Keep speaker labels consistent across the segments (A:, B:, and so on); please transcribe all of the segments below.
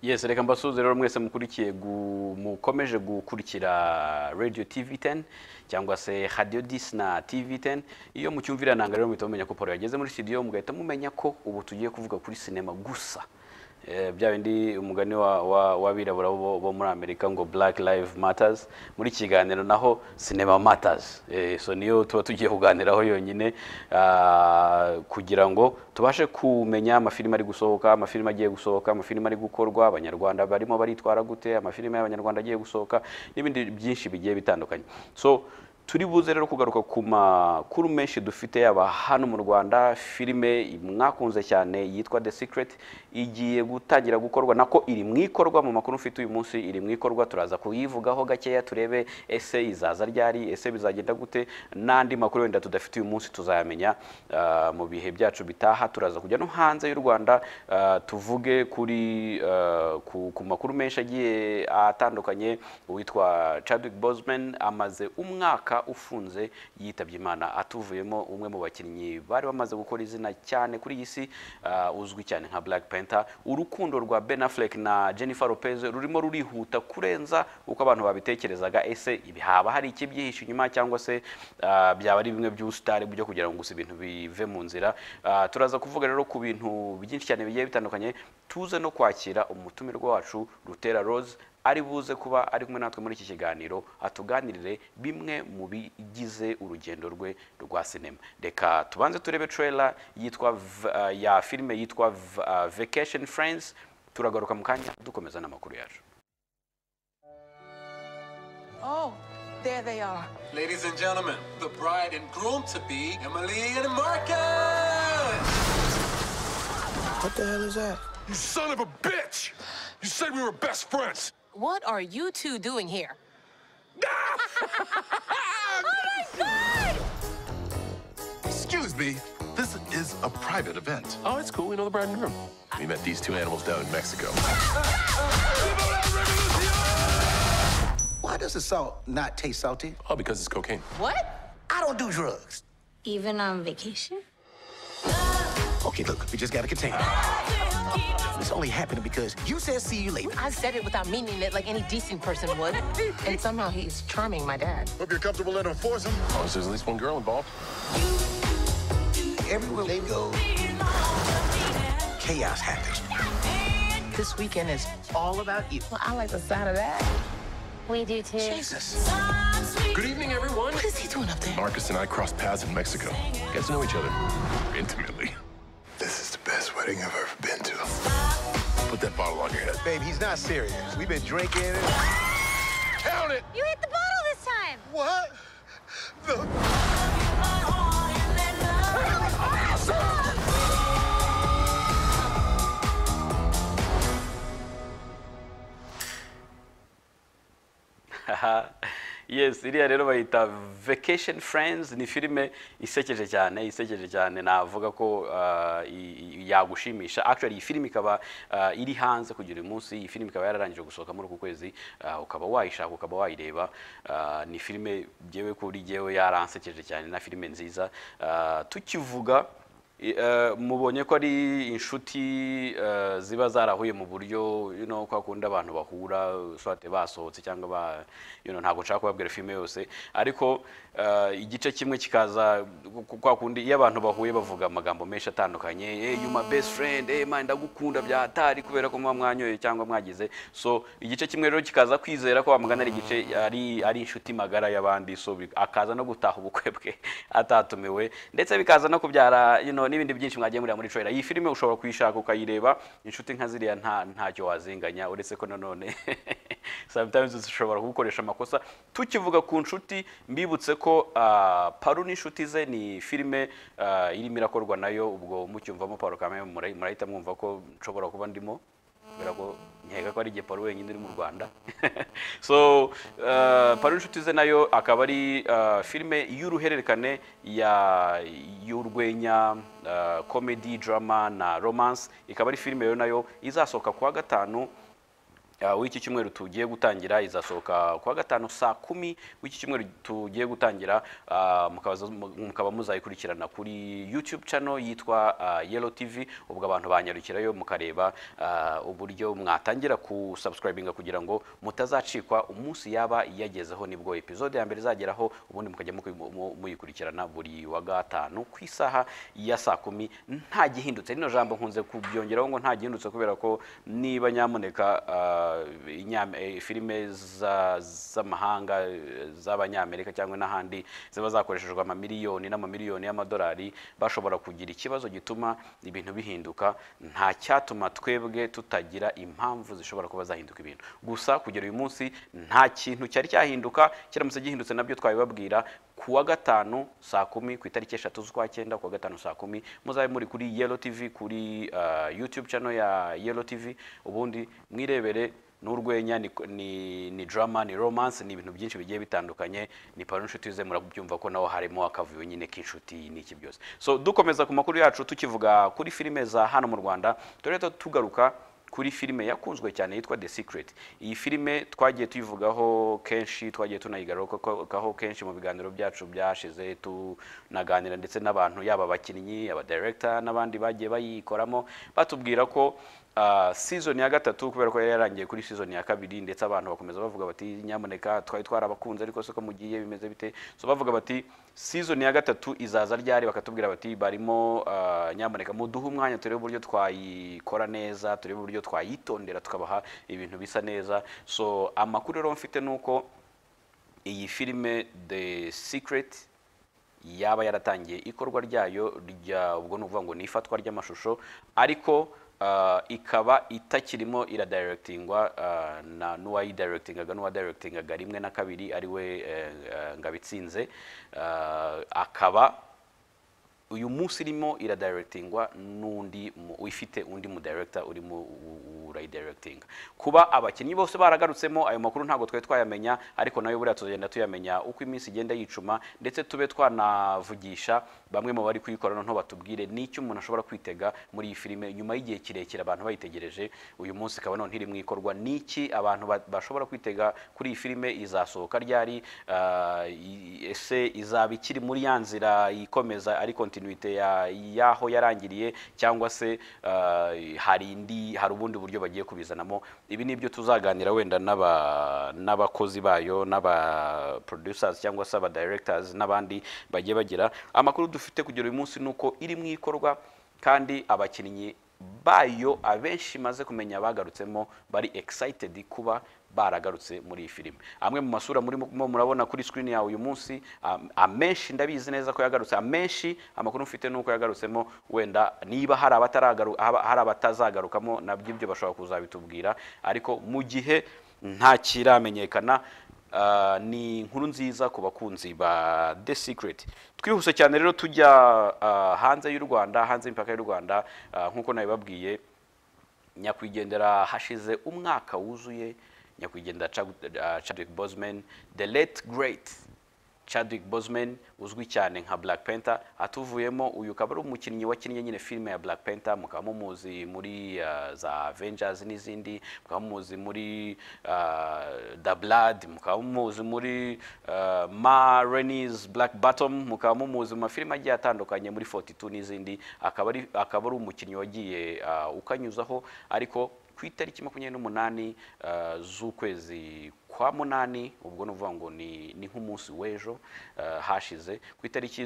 A: Yes, reka mbasuze rero mwese mukomeje gukurikira Radio TV10 cyangwa se Radio 10 na TV10. Iyo mucyumvira nanga rero mutomenya ko Paul yageze muri studio mugahita mumenya ko ubu tugiye kuvuga kuri cinema gusa. Bya bindi umugani wabirabura bo muri Amerika ngo Black Lives Matters, muri kiganiro naho Cinema Matters. So niyo tuba tugiye kuganiraho yonyine kugira ngo tubashe kumenya amafilime ari gusohoka, amafilime agiye gusohoka, amafilime ari gukorwa, abanyarwanda barimo baritwara gute, amafilime y'abanyarwanda agiye gusohoka n'ibindi byinshi bigiye bitandukanye. So turi buze rero kugaruka ku makuru menshi dufite yaba hano mu Rwanda. Filime mwakunze cyane yitwa The Secret igiye gutangira gukorwa, nako iri mwikorwa. Mu makuru mfite uyu munsi iri mwikorwa, turaza kuyivugaho gakeya turebe ese izaza ryari, ese bizagenda gute, nandi makuru wenda tudafite uyu munsi tuzayamenya mu bihe byacu bitaha. Turaza kujya no hanze y'u Rwanda tuvuge kuri ku makuru menshi agiye atandukanye. Uwitwa Chadwick Boseman amaze umwaka ufunze yitabye Imana, atuvuyemo umwe mu bakinnyi bari bamaze gukora izina cyane kuri iyi si, uzwi cyane nka Black Panther. Urukundo rwa Aflek na Lopez rurimo rurihuta kurenza uko abantu babitekerezaga. Ese haba hari ikibyihishe inyuma cyangwa se byaba ari bimwe by'ustar byo kugira ngo gusa ibintu bive mu nzira? Turaza kuvuga rero ku bintu byinshi cyane bigiye bitandukanye. Tuze no kwakira umutumirwa wacu Rutera Rose ari buze kuba ari kumwe natwe muri iki kiganiro, atuganirire bimwe mu bigize urugendo rwe rwa cinema. Reka tubanze turebe trailer yitwa ya filime yitwa Vacation Friends. Turagaruka mu kanya dukomeza n'amakuru yacu.
B: Oh, there they are.
C: Ladies and gentlemen, the bride and groom to be, Emily and Marcus!
D: What the hell is that?
E: You son of a bitch! You said we were best friends!
B: What are you two doing here?
E: Oh
B: my God!
E: Excuse me, this is a private event. Oh, it's cool. We know the bride and groom. We met these two animals down in Mexico.
D: Why does the salt not taste salty?
E: Oh, because it's cocaine.
B: What?
D: I don't do drugs.
F: Even on vacation?
D: Okay, look, we just gotta contain it. It's only happening because you said see you later.
B: I said it without meaning it like any decent person would. And somehow he's charming my dad.
E: Hope you're comfortable letting him force him. Oh, so there's at least one girl involved.
D: Everywhere they go, chaos happens.
B: This weekend is all about you. Well, I like the sound of that.
F: We do too.
D: Jesus.
E: Good evening, everyone.
B: What is he doing up there?
E: Marcus and I crossed paths in Mexico. Get to know each other intimately. This is the best wedding I've ever been to. Put that bottle on your head.
D: Babe, he's not serious. We've been drinking and...
E: Count it!
F: You hit the bottle this time.
D: What?
A: Yes, iriya rero bayita Vacation Friends. Ni filime isekeje cyane, navuga ko yagushimisha. Actually iyi filime ikaba iri hanze kugira umunsi. Iyi filime ikaba yararangije gusohoka muri uku kwezi, ukaba wayishaka ukaba wayireba. Ni filime jewe kuri jewe yaransekeje cyane, na filime nziza. Tukivuga mubonye ko ari inshuti ziba zarahuye mu buryo kwa kundi abantu bahura swate basohotse cyangwa ntago nshaka kubabwira filime yose, ariko igice kimwe kikaza kwa kundi iyo abantu bahuye bavuga amagambo menshi atandukanye. You my best friend, man ndagukunda bya hatari kubera ko mwanyoye cyangwa mwagize. So igice kimwe rero kikaza kwizera ko bamugana ari igice ari inshuti magara y'abandi, so akaza no gutaha ubukwe bwe atatumiwe, ndetse bikaza no kubyara n'ibindi byinshi mwagiye muri trailer. Iyi filime ushobora kuyishaka ukayireba, inshuti nka ziriya ntacyo wazinganya, uretse ko nanone sometimes ushobora gukoresha amakosa. Tukivuga ku nshuti, mbibutse ko Paru n'inshuti ze ni filime irimo irakorwa nayo. Ubwo mucyumvamo Paru kame murahita mwumva ko nshobora kuba ndimo, kubera ko nkeka ko ari igihe Paru wenyine uri mu Rwanda. So Paru n'inshuti ze nayo akaba ari filime y'uruhererekane y'urwenya, comedy, drama na romance. Ikaba ari filime nayo izasohoka kuwa gatanu w'iki cyumweru tugiye gutangira izasohoka kwa gatanu saa 10 w'iki cyumweru tugiye gutangira mukaba muzayikurikirana kuri YouTube channel yitwa Yellow TV ubwo abantu banyarukirayo mukareba uburyo mwatangira ku subscribinga kugira ngo mutazacikwa umunsi yaba yagezeho nibwo episode ya mbere zageraho ubundi mukajya muyikurikirana buri wa gatanu ku isaha ya saa 10 nta gihindutse rino jambo nkunze kubyongeraho ngo nta gihindutse kubera ko niba nyamuneka filime z'amahanga z'abanyamerika cyangwa n'ahandi ziba zakoreshejwe amamiliyoni n'amamiliyoni y'amadolari bashobora kugira ikibazo gituma ibintu bihinduka nta cyatuma twebwe tutagira impamvu zishobora kuba zahinduka ibintu gusa kugera uyu munsi nta kintu cyari cyahinduka kiramutse gihindutse nabyo twabibabwira kuwa gatanu saa 10 ku itariki 3 z'ukwa 9 kuwa gatanu saa 10 muzabe muri kuri Yellow TV kuri YouTube channel ya Yellow TV ubundi mwirebere n'urwenya ni drama ni romance ni ibintu byinshi bigiye bitandukanye ni paro inshuti ze murabyumva ko naho harimo akavuyo nyine k'inshuti n'iki byose so dukomeza ku makuru yacu tukivuga kuri filime za hano mu Rwanda tureta tugaruka kuri filime yakunzwe cyane yitwa The Secret. Iyi filime twagiye tuyivugaho kenshi twagiye tunayigarukaho kenshi mu biganiro byacu byashize tunaganira ndetse n'abantu yaba abakinnyi aba director n'abandi bagiye bayikoramo batubwira ko season ya gatatu kubera ko yarangiye kuri season ya kabiri ndetse abantu bakomeza bavuga bati nyamuneka twari twarabakunze ariko se ko mugiye bimeze bite so bavuga bati season ya gatatu izaza ryari bakatubwira bati barimo nyamuneka muduhe umwanya turebe uburyo twayikora neza turebe uburyo twayitondera tukabaha ibintu bisa neza so amakuru rero mfite nuko iyi filime The Secret yaba yaratangiye ikorwa ryayo ubwo nuvuga ngo ni ifatwa ry'amashusho ariko ikaba itakirimo iradirectingwa na nuwayi directingaga nuwa directingaga rimwe na kabiri ari we Ngabitsinze akaba uyu munsi irimo iradirectingwa n'undi uifite undi mu director uri mu directing kuba abakinnyi bose baragarutsemo ayo makuru ntago twe twayamenya ariko nayo buriya tuzagenda tuyamenya uko iminsi igenda yicuma ndetse tube twanavugisha bamwe mu bari kuyikorana nto batubwire n'icyo umuntu ashobora kwitega muri iyi filime nyuma y'igihe kirekire abantu bayitegereje uyu munsi kaba none iri mwikorwa n'iki abantu bashobora kwitega kuri iyi filime izasohoka ryari ese izaba ikiri muri yanzira ikomeza ari continuité yaho yarangiriye cyangwa se hari ubundi buryo bagiye kubizanamo ibi nibyo tuzaganira wenda n'abakozi bayo n'aba producers cyangwa se aba directors n'abandi bagiye bagira amakuru dufite kugera uyu munsi nuko iri mwikorwa kandi abakinnyi bayo abenshi maze kumenya bagarutsemo bari excited kuba baragarutse muri iyi filime amwe mu masura murabona kuri screen yawe uyu munsi amenshi ndabizi neza ko yagarutse amenshi amakuru mfite nuko yagarutsemo wenda niba hari abatazagarukamo nabyo ibyo bashobora kuzabitubwira ariko mu gihe nta kiramenyekana ni inkuru nziza ku bakunzi ba The Secret twihuse cyane rero tujya hanze y'u Rwanda hanze y'imipaka y'u Rwanda nkuko nabibabwiye nyakwigendera hashize umwaka wuzuye nyakwigendera Chadwick Boseman the late great Chadwick Boseman uzwi cyane nka Black Panther atuvuyemo uyu kaba ari umukinnyi wakinnye nyine filime ya Black Panther mukaba mumuzi muri za Avengers n'izindi mukaba mumuzi muri The Blood mukaba mumuzi muri Ma Rainey's Black Bottom mukaba mumuzi mu mafilime agiye atandukanye muri 42 n'izindi akaba ari umukinnyi wagiye ukanyuzaho ariko ku itariki 28 z'ukwezi kwa munani ubwo nuvuga ngo ni nk'umunsi w'ejo hashize ku itariki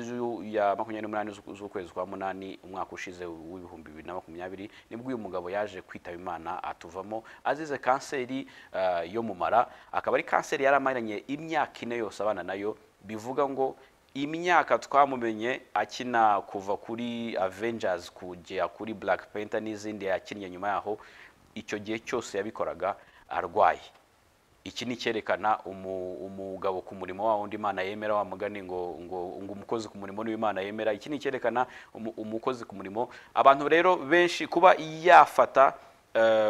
A: ya 28 z'ukwezi kwa munani umwaka ushize w'ibihumbi 2020 nibwo uyu mugabo yaje kwitaba Imana atuvamo azize kanseri yo mu mara akaba ari kanseri yaramaranye imyaka 4 yose abana nayo bivuga ngo imyaka twamumenye akina kuva kuri Avengers kujya kuri Black Panther n'izindi yakinnye nyuma yaho icyo gihe cyose yabikoraga arwaye iki ni cyerekana umugabo ku murimo wa undi Imana yemera wa mugani ngo umukozi ku murimo n'Imana yemera iki ni cyerekana umukozi ku murimo abantu rero benshi kuba yafata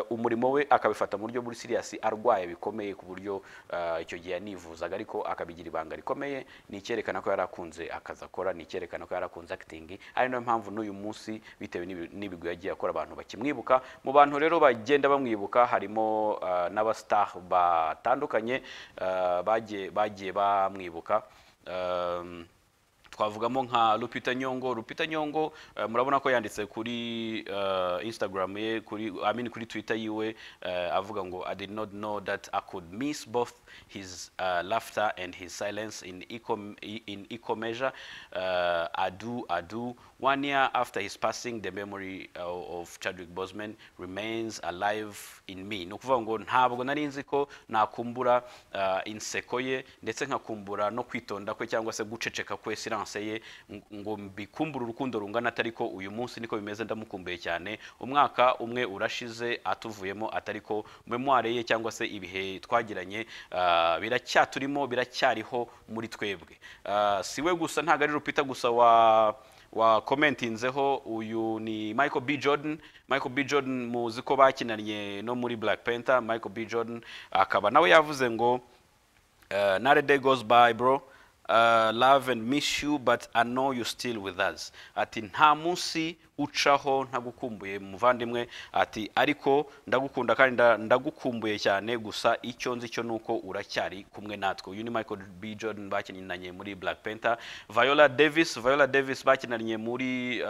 A: umurimo we akabifata mu buryo buri serious arwaye bikomeye ku buryo icyo gihe yanivuzaga ariko akabigira ibanga rikomeye, ni icyerekana ko yarakunze akaza akora, ni icyerekana ko yarakunze acting, ari nayo mpamvu n'uyu munsi bitewe n'ibigwi yagiye akora abantu bakimwibuka. Mu bantu rero bagenda bamwibuka harimo n'abastar batandukanye bagiye bamwibuka. Twavugamo nka Lupita Nyong'o murabona ko yanditse kuri Instagram ye, kuri Twitter yiwe avuga ngo I did not know that I could miss both his laughter and his silence in equal measure. Adu 1 year after his passing, the memory of Chadwick Boseman remains alive in me. No kuvuga ngo ntabwo nari nzi ko nakumbura inseko ye ndetse nkakumbura no kwitonda kwe cyangwa se guceceka kwe ye ngo mbikumbura urukundo rungana, atariko uyu munsi niko bimeze, ndamukumbuye cyane. Umwaka umwe urashize atuvuyemo, atariko memoire ye cyangwa se ibihe twagiranye biracyaturimo, biracyariho muri twebwe. Siwe gusa, ntago ari Lupita gusa wa commentinzeho, uyu ni Michael B. Jordan muzi ko bakinanye no muri Black Panther. Michael B. Jordan akaba nawe yavuze ngo not a day goes by bro, love and miss you but I know you still with us. Ati nta munsi ucaho ntagukumbuye muvandimwe, ati ariko ndagukunda kandi ndagukumbuye cyane, gusa icyo nzi cyo nuko uracyari kumwe natwe. Uyu ni Michael B. Jordan bakinanye muri Black Panther. Viola Davis bakinanye muri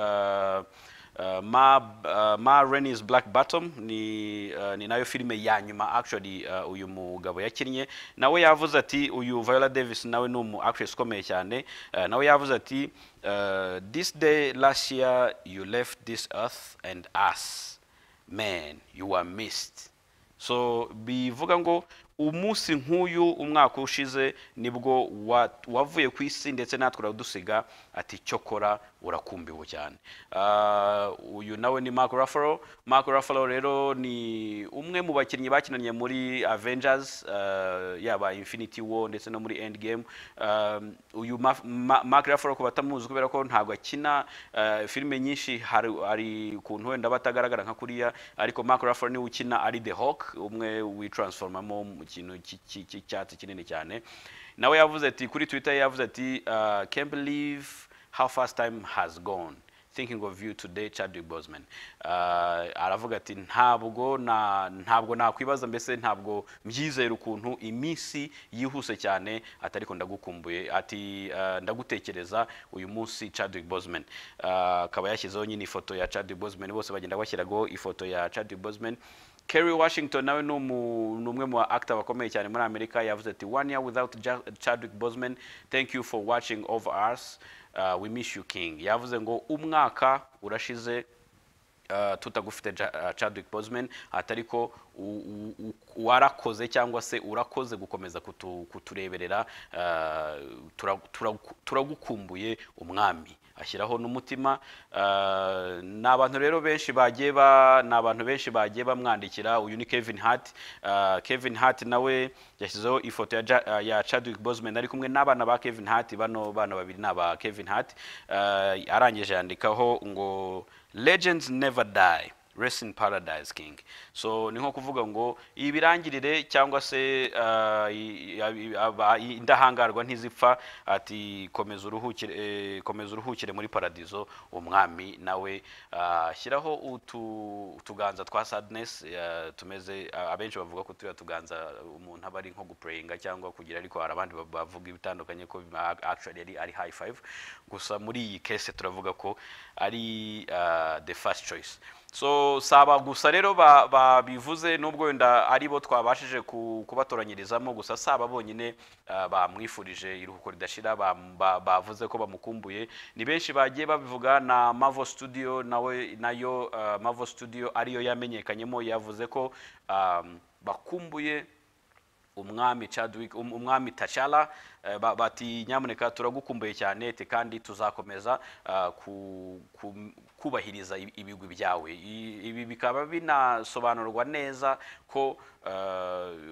A: Ma Rainey's Black Bottom, ni nayo filime ya nyuma actually uyu mugabo yakinnye. Nawe yavuze ati, uyu Viola Davis nawe ni umu actress ukomeye cyane, nawe yavuze ati this day last year you left this earth and us, man you are missed. So bivuga ngo umunsi nk'uyu umwaka ushize nibwo wavuye ku isi ndetse natwe uradusiga, ati cyokora urakumbiwe cyane. Uyu nawe ni Mark Ruffalo rero ni umwe mu bakinnyi bakinanye muri Avengers, yaba Infinity War ndetse no muri Endgame. Uyu Mark Ruffalo ko batamuzi kubera ko ntabwo akina filime nyinshi, hari ukuntu wenda batagaragara nka kuriya, ariko Mark Ruffalo ni ukina ari The Hulk, umwe witransformamo mu kintu cy'icyatsi kinini cyane. Nawe yavuze ati kuri Twitter, yavuze ati can't believe how fast time has gone, thinking of you today Chadwick Boseman. Aravuga ati ntabwo nakwibaza, mbese ntabwo mbyizera ukuntu iminsi yihuse cyane, atariko ndagukumbuye, ati ndagutekereza uyu munsi Chadwick Boseman. Akaba yashyizeho nyine ifoto ya Chadwick Boseman, bose bagenda bashyiraho ifoto ya Chadwick Boseman. Kerry Washington nawe ni umwe mu actor bakomeye cyane muri Amerika, yavuze ati 1 year without Chadwick Boseman, thank you for watching over us, we miss you king. Yavuze ngo umwaka urashize tutagufite Chadwick Boseman, atariko warakoze cyangwa se urakoze gukomeza kutureberera, turagukumbuye umwami. Ashyiraho n'umutima. N'abantu rero benshi bagiye bamwandikira. Uyu ni Kevin Hart nawe yashyizeho ifoto ya Chadwick Boseman ari kumwe n'abana ba Kevin Hart. Bano bana babiri n'aba Kevin Hart. Arangije yandikaho ngo legends never die, rest in paradise king. So ni nko kuvuga ngo ibirangirire cyangwa se indahangarwa ntizipfa, ati komeza uruhukire muri paradizo umwami. Nawe shyiraho utuganza twa sadness, tumeze abenshi bavuga ko tuganza umuntu aba ari nko guprayinga cyangwa kugira, ariko hari abandi bavuga ibitandukanye ko actually ari high five. Gusa muri iyi case turavuga ko ari the first choice. So saba gusa rero babivuze, nubwo wenda aribo twabashije kubatoranyirizamo, gusa saba bonyine bamwifurije iruhuko ridashira, bavuze ko bamukumbuye. Ni benshi bagiye babivuga, na Marvel Studio nayo Marvel Studio ariyo yamenyekanyemo, yavuze ko bakumbuye umwami Chadwick, umwami T'Challa. Bati nyamuneka turagukumbuye cyane, kandi tuzakomeza kubahiriza ibigwi byawe. Ibi bikaba binasobanurwa neza ko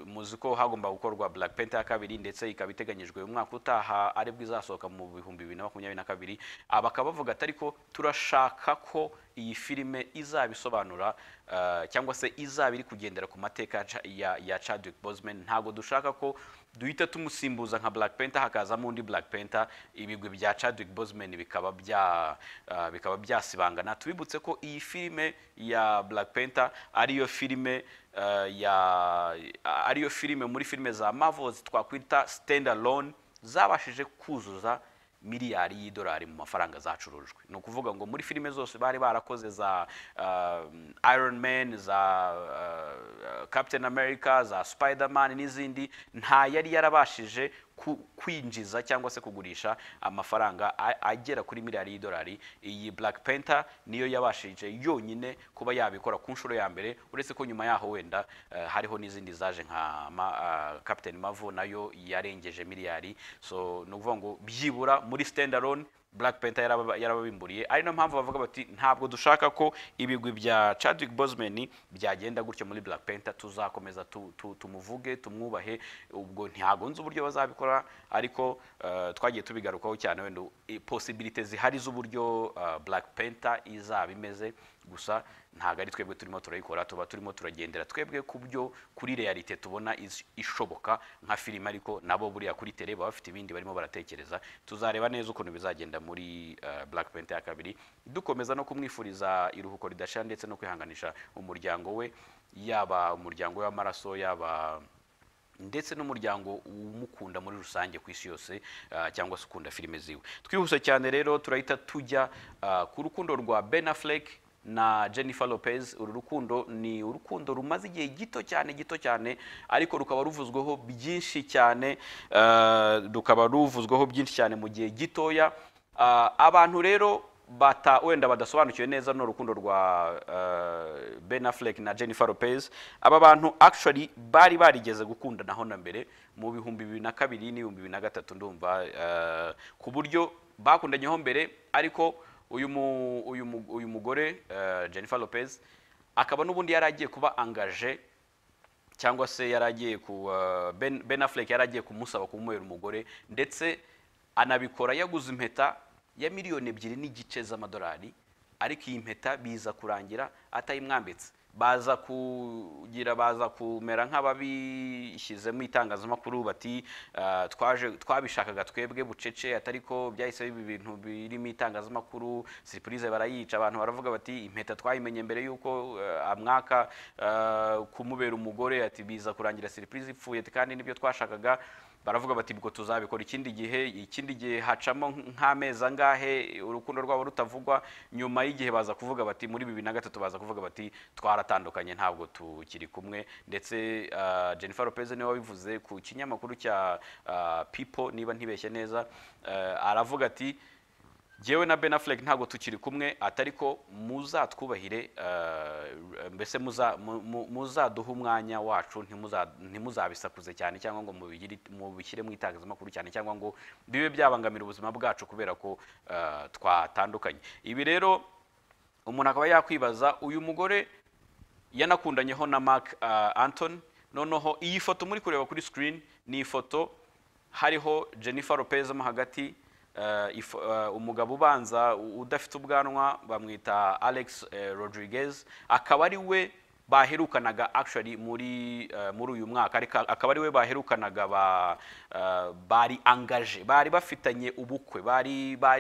A: muzi ko hagomba gukorwa Black Panther ya kabiri ndetse ikaba iteganyijwe umwaka utaha aribwo izasohoka mu 2022. Abakaba bavuga ati ariko turashaka ko iyi filime izabisobanura cyangwa se izaba iri kugendera ku mateka ya Chadwick Boseman. Ntago dushaka ko duhita tumusimbuza nka Black Panther hakazamo undi Black Panther, ibigwi bya Chadwick Boseman bikaba byasibangana. Tubibutse ko iyi filime ya Black Panther ariyo filime muri filime za Marvel twakwita stand alone zabashije kuzuza miliyari y'idolari mu mafaranga zacurujwe. No kuvuga ngo muri filime zose bari barakoze za Iron Man, za Captain America, za Spider-Man n'izindi, nta yari yarabashije kwinjiza cyangwa se kugurisha amafaranga agera kuri miliyari y'idolari. Iyi Black Panther niyo yabashije yonyine kuba yabikora ku nshuro ya mbere, uretse ko nyuma yaho wenda hariho n'izindi zaje nka Captain Marvel nayo yarengeje miliyari. So no kuvuga ngo byibura muri stand alone Black Panther yarababimburiye. Ari no mpamvu bavuga bati ntabwo dushaka ko ibigwi bya Chadwick Boseman byagenda gutyo muri Black Panther, tuzakomeza tumuvuge tumwubahe. Ubwo ntago nzi uburyo bazabikora, ariko twagiye tubigarukaho cyane wenda possibilities zihari z'uburyo Black Panther izaba imeze, gusa ntago ari twebwe turimo turayikora, tuba turimo turagendera twebwe kubyo kuri realite tubona ishoboka nka filime, ariko nabo buriya kuri tele baba bafite ibindi barimo baratekereza. Tuzareba neza ukuntu bizagenda muri Black Panther ya kabiri, dukomeza no kumwifuriza iruhuko ridashira ndetse no kwihanganisha umuryango we, yaba umuryango w'amaraso, yaba ndetse n'umuryango umukunda muri rusange ku isi yose, cyangwa se ukunda filime ziwe. Twihuse cyane rero turahita tujya ku rukundo rwa Ben Aflek na Jennifer Lopez. Uru rukundo ni urukundo rumaze igihe gito cyane, ariko rukaba ruvuzweho byinshi cyane, mu gihe gitoya. Abantu rero wenda badasobanukiwe neza no rukundo rwa Ben Aflek na Jennifer Lopez. Aba bantu actually bari barigeze gukundanaho na mbere mu 2002 n'2003 ndumva, ku buryo bakundanyeho mbere, ariko uyu mugore Jennifer Lopez akaba n'ubundi yaragiye kuba angaje, cyangwa se yaragiye ku Ben Aflek yaragiye kumusaba kumubera umugore, ndetse anabikora yaguze impeta ya $2.5 million z'amadolari, ariko iyi mpeta biza kurangira atayimwambitse. Baza kumera nk'ababishyizemo itangazamakuru bati twabishakaga twebwe bucece, atariko byahise ibi bintu birimo itangazamakuru, surprise barayica. Abantu baravuga bati impeta twayimenye mbere yuko amwaka kumubera umugore, ati biza kurangira surprise ipfuye, kandi nibyo twashakaga. Baravuga bati bwo tuzabikora ikindi gihe hacamo nk'amezi angahe urukundo rwabo rutavugwa. Nyuma y'igihe baza kuvuga bati muri 2003 baza kuvuga bati twaratandukanye, ntabwo tukiri kumwe. Ndetse Jennifer Lopez niwe wabivuze ku kinyamakuru cya People, niba ntibeshye neza, aravuga ati jewe na Ben Aflek ntabwo tukiri kumwe, atariko muzatwubahire, mbese muzaduha umwanya wacu, ntimuzabisakuze cyane cyangwa ngo mubishyire mu itangazamakuru cyane, cyangwa ngo bibe byabangamira ubuzima bwacu kubera ko twatandukanye. Ibi rero umuntu akaba yakwibaza, uyu mugore yanakundanyeho na Mark Anthony. Noneho iyi foto muri kureba kuri screen ni ifoto hariho Jennifer Lopez mo hagati, umugabo ubanza udafite ubwanwa bamwita Alex Rodriguez, akaba ari we baherukanaga actually muri uyu mwaka, akaba ari we baherukanaga bari angaje, bari bafitanye ubukwe,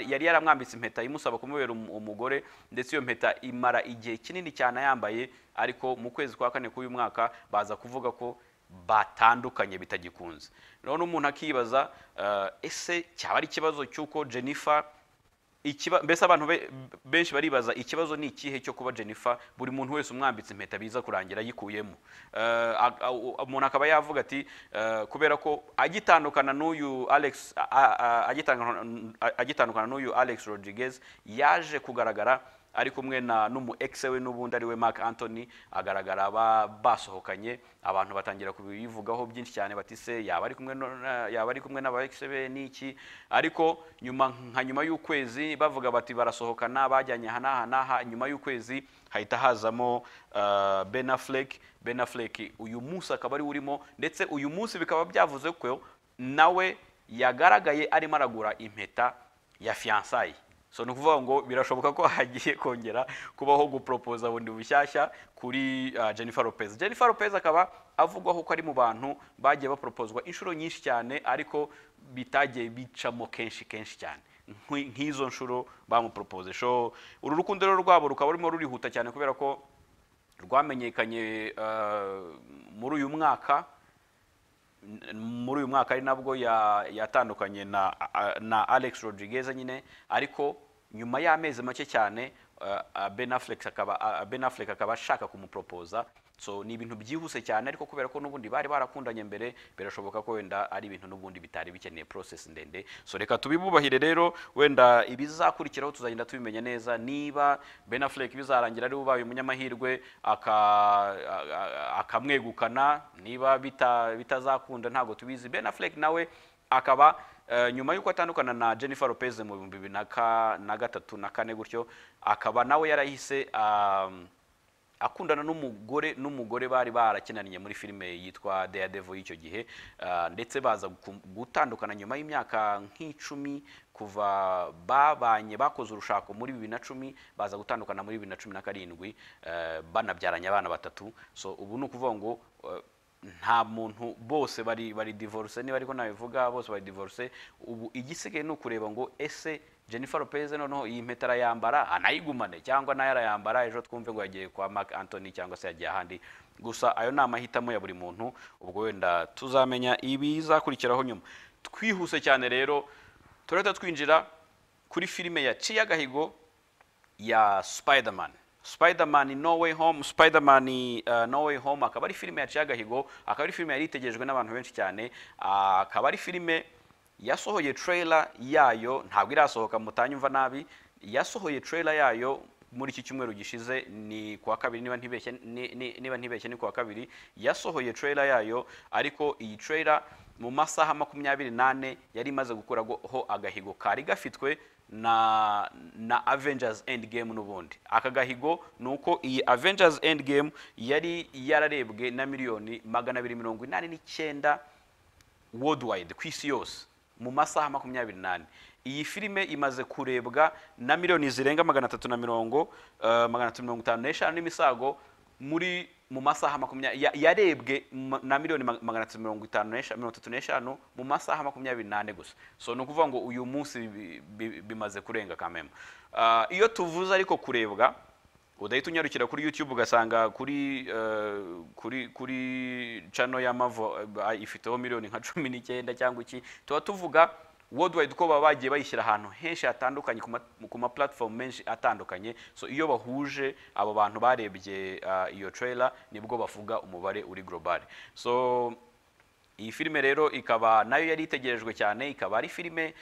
A: yari yaramwambitse impeta imusaba kumubera umugore, ndetse iyo mpeta imara igihe kinini cyane yambaye, ariko mu kwezi kwa 4 k'uyu mwaka baza kuvuga ko batandukanye bitagikunze. None umuntu akibaza, ese cyaba ari ikibazo cyuko Jennifer, mbese abantu benshi baribaza ikibazo ni ikihe cyo kuba Jennifer buri muntu wese umwambitse impeta biza kurangira yikuyemo. Umuntu akaba yavuga ati kubera ko agitandukana n'uyu Alex Rodriguez yaje kugaragara ari kumwe na n'umu ex we n'ubundi ari we Mark Anthony agaragara basohokanye abantu batangira kubivugaho byinshi cyane bati se yaba ari kumwe n'aba ex be niki ariko nyuma y'ukwezi bavuga bati barasohokana bajyanye hanaha nyuma y'ukwezi hahita hazamo Ben Affleck uyu munsi akaba ari urimo ndetse uyu munsi bikaba byavuze ko nawe yagaragaye arimo aragura impeta ya fiançailles so nukuvuga ngo birashoboka ko hagiye kongera kubaho gupropoza bundi bushyashya kuri Jennifer Lopez akaba avugwaho ko ari mu bantu bagiye bapropozwa inshuro nyinshi cyane ariko bitagiye bicamo kenshi cyane nk'izo nshuro bamupropose so uru rukundo rero rwabo rukaba rurimo rurihuta cyane kubera ko rwamenyekanye muri uyu mwaka ari nabwo yatandukanye na Alex Rodriguez nyine ariko nyuma y'amezi make cyane Ben Affleck akaba ashaka kumupropoza so ni ibintu byihuse cyane ariko kubera ko nubundi bari barakundanye mbere birashoboka ko wenda ari ibintu nubundi bitari bikeneye process ndende so reka tubibubahire rero wenda ibizakurikiraho tuzagenda tubimenya neza niba Ben Affleck bizarangira ari ubaye umunyamahirwe akamwegukana niba bitazakunda ntago tubizi Ben Affleck nawe akaba nyuma yuko atandukana na Jennifer Lopez mu 2003 na 4 gutyo akaba nawe yarahise akundana n'umugore bari barakinaniye muri filime yitwa Daredevil y'icyo gihe ndetse baza gutandukana nyuma y'imyaka nk'icumi kuva babanye bakoze urushako muri 2010 baza gutandukana muri 2017 banabyaranye abana batatu so ubu ni ukuvuga ngo nta muntu bose bari divorce niba ariko nabivuga bose bari divorce ubu igisigaye no kureba ngo ese Jennifer Lopez noneho iyi mpeta arayambara anayigumane cyangwa nayo arayambara ejo twumve ngo yagiye kwa Mark Anthony cyangwa se yagiye ahandi gusa ayo ni amahitamo ya buri muntu ubwo wenda tuzamenya ibizakurikiraho nyuma twihuse cyane rero tureta twinjira kuri filime yaciye agahigo ya Spider-Man No Way Home akaba ari filime yaciye agahigo akaba ari filime yari itegerejwe n'abantu benshi cyane akaba ari filime yasohoye trailer yayo ntabwo irasohoka mutanyumva nabi yasohoye trailer yayo muri iki cyumweru gishize ni kwa kabiri niba ntibeshye ni kwa kabiri yasohoye trailer yayo ariko iyi trailer mu masaha 28 yari imaze gukuraho agahigo kari gafitwe na Avengers Endgame n'ubundi aka gahigo nuko iyi Avengers Endgame yari yararebwe na miliyoni 289 worldwide ku isi yose mu masaha 28 iyi filime imaze kurebwa na miliyoni zirenga 350 n'imisago mu masaha 20 yarebwe na miliyoni 355 mu masaha 28 gusa so no kuvuga ngo uyu munsi bimaze kurenga kameme iyo tuvuze ariko kurebwa udahita unyarukira kuri YouTube ugasanga kuri channel ya Mavo ifiteho miliyoni nka 19 cyangwa iki tuba tuvuga worldwide ko baba bagiye bayishyira ahantu henshi hatandukanye ku ma platform menshi atandukanye so iyo bahuje abo bantu barebye iyo trailer nibwo bavuga umubare uri global so iyi filime rero ikaba nayo yari itegerejwe cyane ikaba ari filime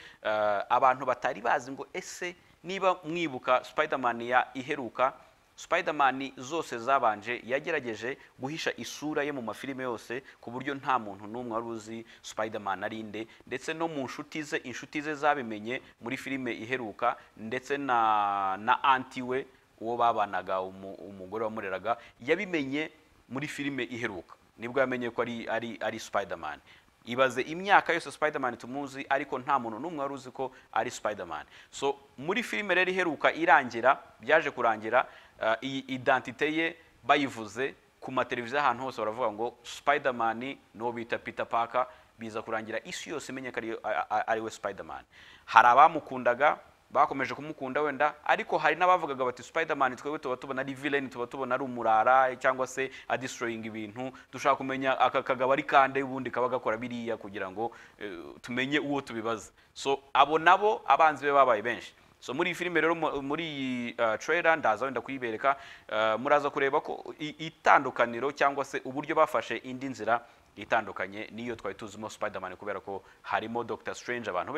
A: abantu batari bazi ngo ese niba mwibuka Spider-Man ya iheruka Spider-Man zose zabanje yagerageje guhisha isura ye mu mafilime yose ku buryo nta muntu n'umwe wari uzi Spider-Man arinde ndetse no mu inshuti ze zabimenye muri filime iheruka ndetse na anti we uwo babanaga umugore wamureraga yabimenye muri filime iheruka nibwo yamenye ko ari Spider-Man ibaze imyaka yose Spider-Man tumuzi ariko nta muntu n'umwe wari uzi ko ari Spider-Man so muri filime rero iheruka irangira byaje kurangira iyi identite ye bayivuze ku mateleviziyo ahantu hose baravuga ngo Spider-Man no bita Peter Parker biza kurangira isi yose imenye ko ari we Spider-Man hari abamukundaga bakomeje kumukunda wenda ariko hari n'abavugaga bati Spider-Man twebwe tuba tubona ari villain tuba tubona ari umurara cyangwa se a destroying ibintu dushaka kumenya aka kagabo ari kande ubundi kaba gakora biriya kugira ngo tumenye uwo tubibaza so abo nabo abanzi be babaye benshi so muri filime rero muri trailer ndaza wenda kuyibereka muraza kureba ko itandukaniro cyangwa se uburyo bafashe indi nzira itandukanye niyo twari tuzimo Spider-Man, kubera ko harimo Doctor Strange. Abantu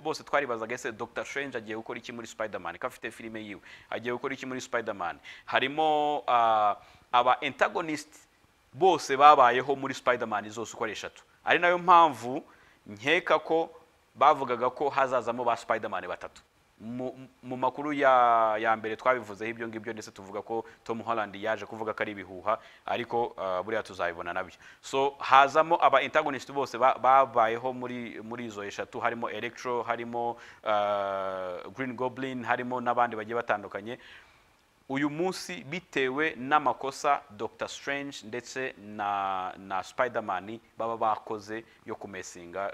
A: bose twaribazaga ese Doctor Strange agiye gukora iki muri Spider-Man, ko afite filime yiwe, agiye gukora iki muri Spider-Man. Harimo aba antagonist bose babayeho muri Spider-Man zose uko ari 3, ari nayo mpamvu nkeka ko bavugaga ko hazazamo ba Spider-Man 3. Mu makuru ya mbere twabivuzeho ibyo ngibyo, ndetse tuvuga ko Tom Holland yaje kuvuga ko ari ibihuha, ariko buriya tuzabibona nabyo. So hazamo aba antagonist bose babayeho muri izo 3, harimo Electro, harimo Green Goblin, harimo n'abandi bagiye batandukanye. Uyu munsi bitewe n'amakosa Doctor Strange ndetse na Spider-Man baba bakoze yo kumesinga,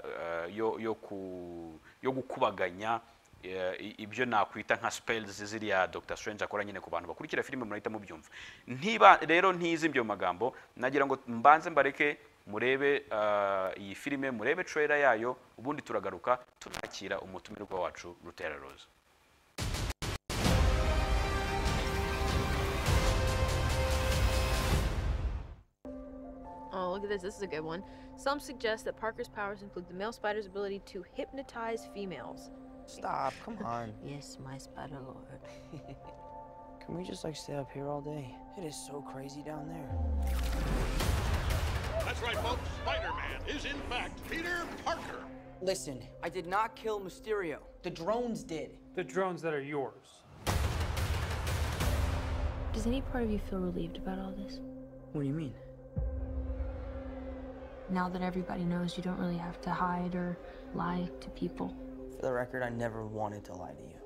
A: yo gukubaganya ibyo nakwita nka spells ziriya Doctor Strange akora nyine ku bantu bakurikira filime murahita mubyumva. Ntiba rero ntizi ibyo magambo, nagira ngo mbanze mbareke murebe iyi filime, murebe trailer yayo, ubundi turagaruka tunakira umutumirwa wacu Rutera Rose.
G: Oh, look at this. This is a good one. Some suggest that Parker's powers include the male spider's ability to hypnotize females.
H: Stop, come on.
F: Yes, my spider lord.
H: Can we just like stay up here all day? It is so crazy down there.
I: That's right, folks. Spider-Man is in fact Peter Parker.
H: Listen, I did not kill Mysterio. The drones did.
J: The drones that are yours.
G: Does any part of you feel relieved about all this?
H: What do you mean?
G: Now that everybody knows, you don't really have to hide or lie to people.
H: For the record, I never wanted to lie to you.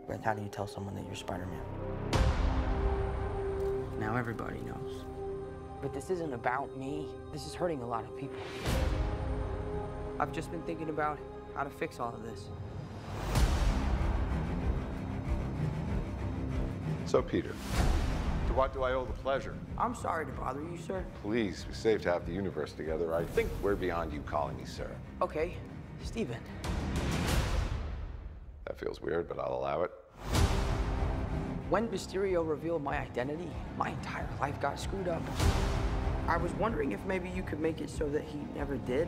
H: But how do you tell someone that you're Spider-Man? Now everybody knows. But this isn't about me. This is hurting a lot of people. I've just been thinking about how to fix all of this.
K: So, Peter, to what do I owe the pleasure?
H: I'm sorry to bother you, sir.
K: Please, we saved half the universe together. I think we're beyond you calling me sir.
H: Okay, Steven.
K: That feels weird, but I'll allow it.
H: When Mysterio revealed my identity, my entire life got screwed up. I was wondering if maybe you could make it so that he never did.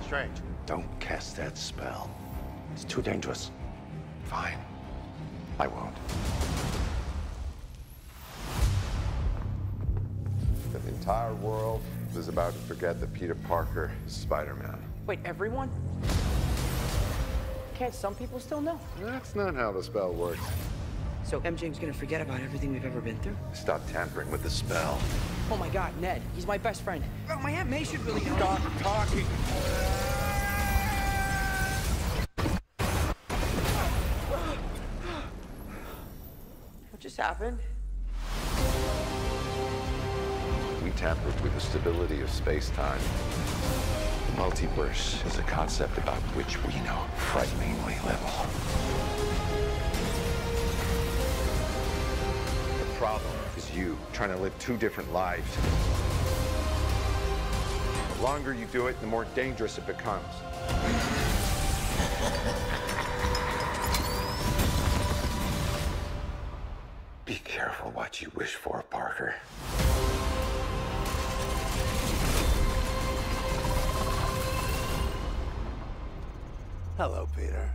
K: Strange. Don't cast that spell. It's too dangerous. Fine. I won't. The entire world is about to forget that Peter Parker is Spider-Man.
H: Wait, everyone? Can't some people still know?
K: That's not how the spell works.
H: So MJ's gonna forget about everything we've ever been through?
K: Stop tampering with the spell.
H: Oh my God, Ned, he's my best friend. Oh, my Aunt May should really know.
K: Stop talking.
H: What just happened?
K: We tampered with the stability of space-time. The multiverse is a concept about which we know frighteningly little. The problem is you trying to live 2 different lives. The longer you do it, the more dangerous it becomes. Be careful what you wish for, Parker.
D: Hello, Peter.